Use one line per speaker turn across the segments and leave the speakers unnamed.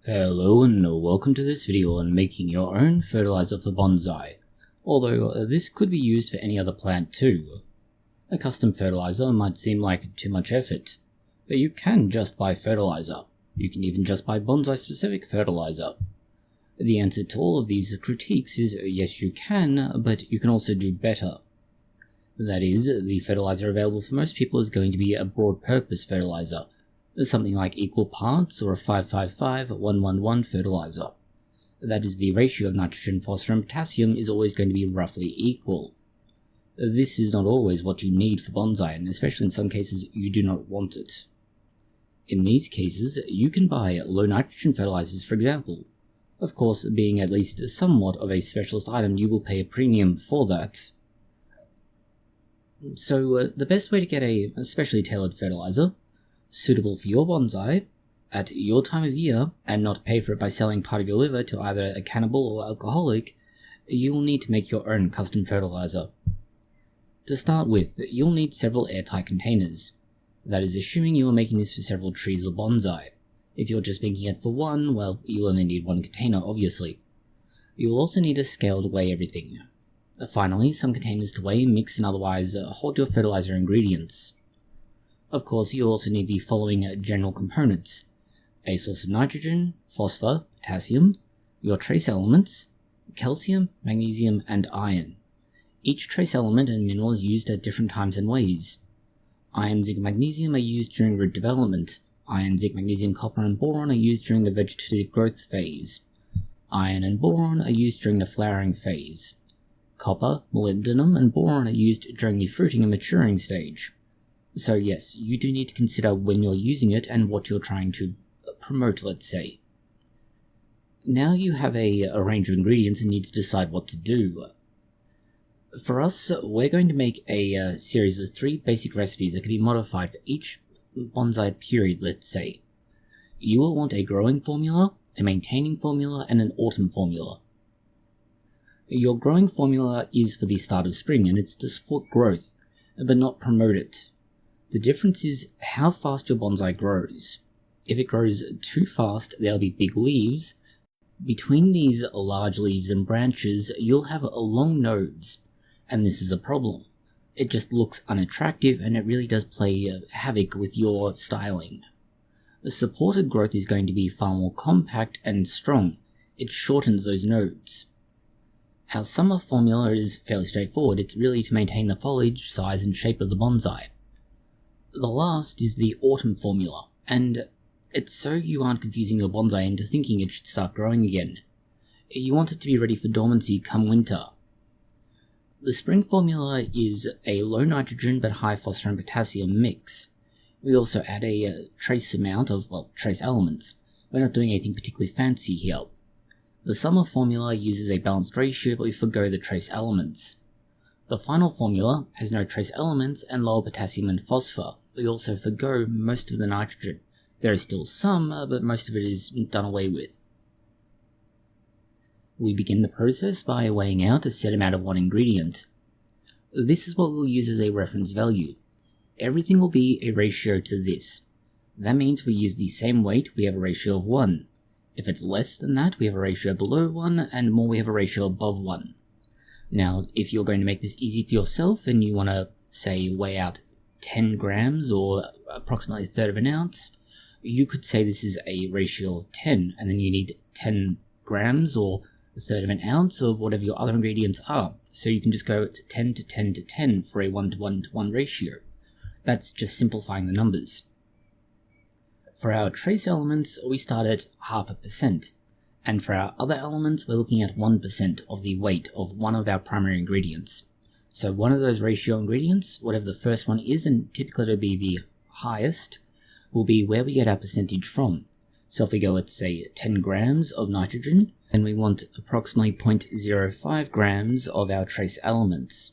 Hello and welcome to this video on making your own fertilizer for bonsai, although this could be used for any other plant too. A custom fertilizer might seem like too much effort, but you can just buy fertilizer. You can even just buy bonsai specific fertilizer. The answer to all of these critiques is yes you can, but you can also do better. That is, the fertilizer available for most people is going to be a broad purpose fertilizer, something like equal parts or a 5-5-5-1-1-1 fertilizer. That is, the ratio of nitrogen, phosphorus and potassium is always going to be roughly equal. This is not always what you need for bonsai, and especially in some cases you do not want it. In these cases, you can buy low nitrogen fertilizers, for example. Of course, being at least somewhat of a specialist item, you will pay a premium for that. So the best way to get a specially tailored fertilizer, suitable for your bonsai, at your time of year, and not pay for it by selling part of your liver to either a cannibal or alcoholic, you will need to make your own custom fertilizer. To start with, you'll need several airtight containers. That is assuming you are making this for several trees or bonsai. If you're just making it for one, well, you'll only need one container, obviously. You'll also need a scale to weigh everything. Finally, some containers to weigh, mix, and otherwise hold your fertilizer ingredients. Of course, you'll also need the following general components: a source of nitrogen, phosphor, potassium, your trace elements, calcium, magnesium, and iron. Each trace element and mineral is used at different times and ways. Iron, zinc, and magnesium are used during root development. Iron, zinc, magnesium, copper, and boron are used during the vegetative growth phase. Iron and boron are used during the flowering phase. Copper, molybdenum, and boron are used during the fruiting and maturing stage. So yes, you do need to consider when you're using it and what you're trying to promote, let's say. Now you have a range of ingredients and need to decide what to do. For us, we're going to make a series of 3 basic recipes that can be modified for each bonsai period, let's say. You will want a growing formula, a maintaining formula, and an autumn formula. Your growing formula is for the start of spring, and it's to support growth, but not promote it. The difference is how fast your bonsai grows. If it grows too fast, there'll be big leaves. Between these large leaves and branches, you'll have long nodes, and this is a problem. It just looks unattractive, and it really does play havoc with your styling. The supported growth is going to be far more compact and strong. It shortens those nodes. Our summer formula is fairly straightforward. It's really to maintain the foliage, size, and shape of the bonsai. The last is the autumn formula, and it's so you aren't confusing your bonsai into thinking it should start growing again. You want it to be ready for dormancy come winter. The spring formula is a low nitrogen but high phosphorus and potassium mix. We also add a trace amount of, trace elements. We're not doing anything particularly fancy here. The summer formula uses a balanced ratio, but we forgo the trace elements. The final formula has no trace elements and lower potassium and phosphor. We also forgo most of the nitrogen. There is still some, but most of it is done away with. We begin the process by weighing out a set amount of one ingredient. This is what we'll use as a reference value. Everything will be a ratio to this. That means if we use the same weight, we have a ratio of 1. If it's less than that, we have a ratio below 1, and more we have a ratio above 1. Now, if you're going to make this easy for yourself and you want to, say, weigh out 10 grams or approximately a third of an ounce, you could say this is a ratio of 10, and then you need 10 grams or a third of an ounce of whatever your other ingredients are. So you can just go to 10 to 10 to 10 for a 1-to-1 to 1 ratio. That's just simplifying the numbers. For our trace elements, we start at 0.5%, and for our other elements, we're looking at 1% of the weight of one of our primary ingredients. So one of those ratio ingredients, whatever the first one is, and typically it'll be the highest, will be where we get our percentage from. So if we go at, say, 10 grams of nitrogen, then we want approximately 0.05 grams of our trace elements.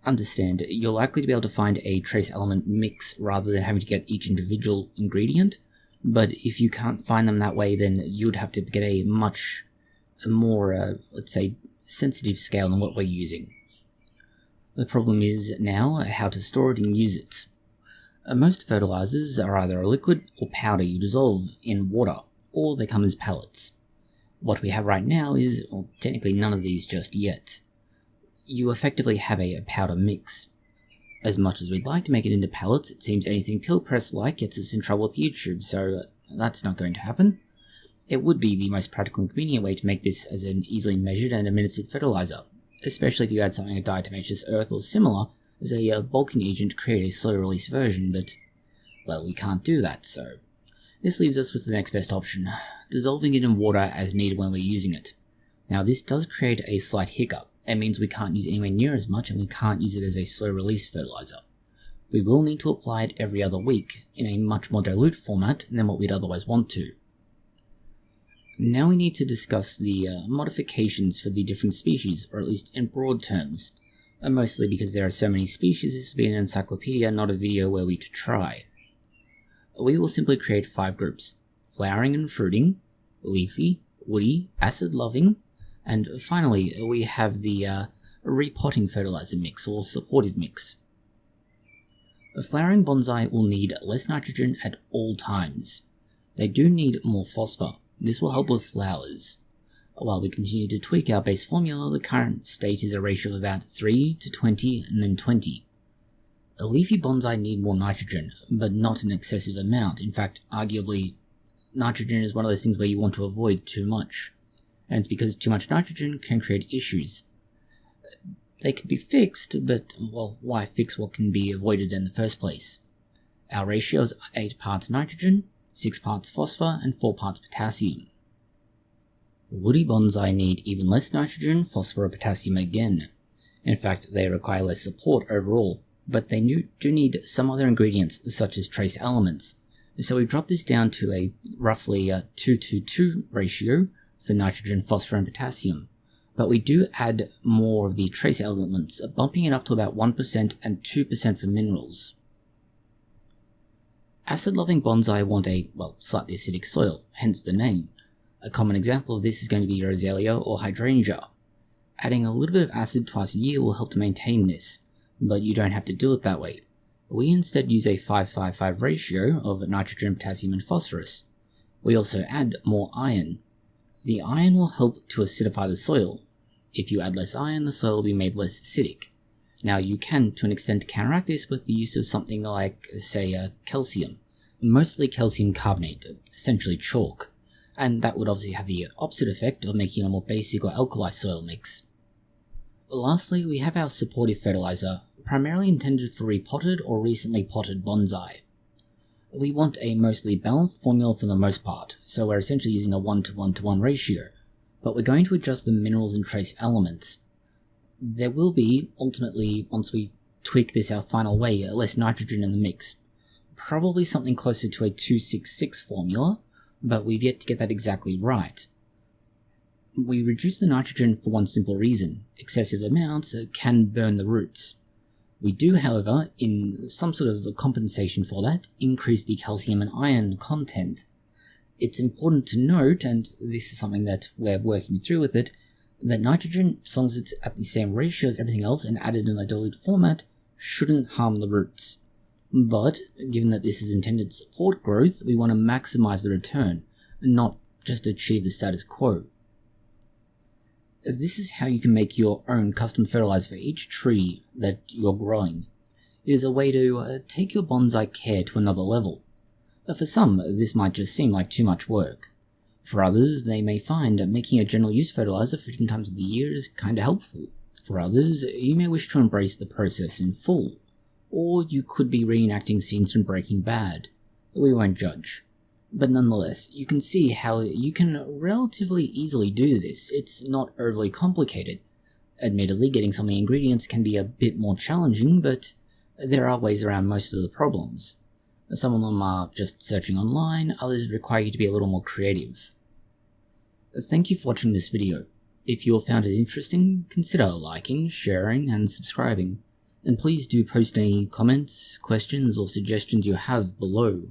Understand, you're likely to be able to find a trace element mix rather than having to get each individual ingredient, but if you can't find them that way, then you'd have to get a much more, let's say, sensitive scale than what we're using. The problem is now how to store it and use it. Most fertilizers are either a liquid or powder you dissolve in water. or they come as pellets. What we have right now is, well, technically none of these just yet. You effectively have a powder mix. As much as we'd like to make it into pellets, it seems anything pill press-like gets us in trouble with YouTube, so that's not going to happen. It would be the most practical and convenient way to make this as an easily measured and administered fertilizer, especially if you add something like diatomaceous earth or similar as a bulking agent to create a slow-release version, but, well, we can't do that, so this leaves us with the next best option, dissolving it in water as needed when we're using it. Now this does create a slight hiccup. It means we can't use anywhere near as much and we can't use it as a slow-release fertilizer. We will need to apply it every other week in a much more dilute format than what we'd otherwise want to. Now we need to discuss the modifications for the different species, or at least in broad terms. Mostly because there are so many species, this will be an encyclopedia, not a video where we try. We will simply create 5 groups: flowering and fruiting, leafy, woody, acid-loving, and finally we have the repotting fertilizer mix, or supportive mix. A flowering bonsai will need less nitrogen at all times. They do need more phosphor. This will help with flowers. While we continue to tweak our base formula, the current state is a ratio of about 3 to 20 and then 20. A leafy bonsai need more nitrogen, but not an excessive amount. In fact, arguably, nitrogen is one of those things where you want to avoid too much. And it's because too much nitrogen can create issues. They can be fixed, but, well, why fix what can be avoided in the first place? Our ratio is 8 parts nitrogen, 6 parts phosphor, and 4 parts potassium. Woody bonsai need even less nitrogen, phosphor, or potassium again. In fact, they require less support overall, but they do need some other ingredients, such as trace elements. So we drop this down to a roughly 2-to-2 ratio for nitrogen, phosphor, and potassium. But we do add more of the trace elements, bumping it up to about 1% and 2% for minerals. Acid-loving bonsai want a, well, slightly acidic soil, hence the name. A common example of this is going to be Roselia or Hydrangea. Adding a little bit of acid twice a year will help to maintain this, but you don't have to do it that way. We instead use a 5-5-5 ratio of nitrogen, potassium, and phosphorus. We also add more iron. The iron will help to acidify the soil. If you add less iron, the soil will be made less acidic. Now you can, to an extent, counteract this with the use of something like, say, calcium. Mostly calcium carbonate, essentially chalk. And that would obviously have the opposite effect of making a more basic or alkali soil mix. Lastly, we have our supportive fertilizer, primarily intended for repotted or recently potted bonsai. We want a mostly balanced formula for the most part, so we're essentially using a 1-to-1-to-1 ratio, but we're going to adjust the minerals and trace elements. There will be, ultimately, once we tweak this our final way, less nitrogen in the mix. Probably something closer to a 2-6-6 formula, but we've yet to get that exactly right. We reduce the nitrogen for one simple reason: excessive amounts can burn the roots. We do, however, in some sort of compensation for that, increase the calcium and iron content. It's important to note, and this is something that we're working through with it, that nitrogen, as long as it's at the same ratio as everything else and added in a dilute format, shouldn't harm the roots. But, given that this is intended to support growth, we want to maximize the return, not just achieve the status quo. This is how you can make your own custom fertilizer for each tree that you're growing. It is a way to take your bonsai care to another level. For some, this might just seem like too much work. For others, they may find that making a general use fertilizer for different times of the year is kinda helpful. For others, you may wish to embrace the process in full, or you could be reenacting scenes from Breaking Bad. We won't judge. But nonetheless, you can see how you can relatively easily do this. It's not overly complicated. Admittedly, getting some of the ingredients can be a bit more challenging, but there are ways around most of the problems. Some of them are just searching online, others require you to be a little more creative. Thank you for watching this video. If you have found it interesting, consider liking, sharing, and subscribing. And please do post any comments, questions, or suggestions you have below.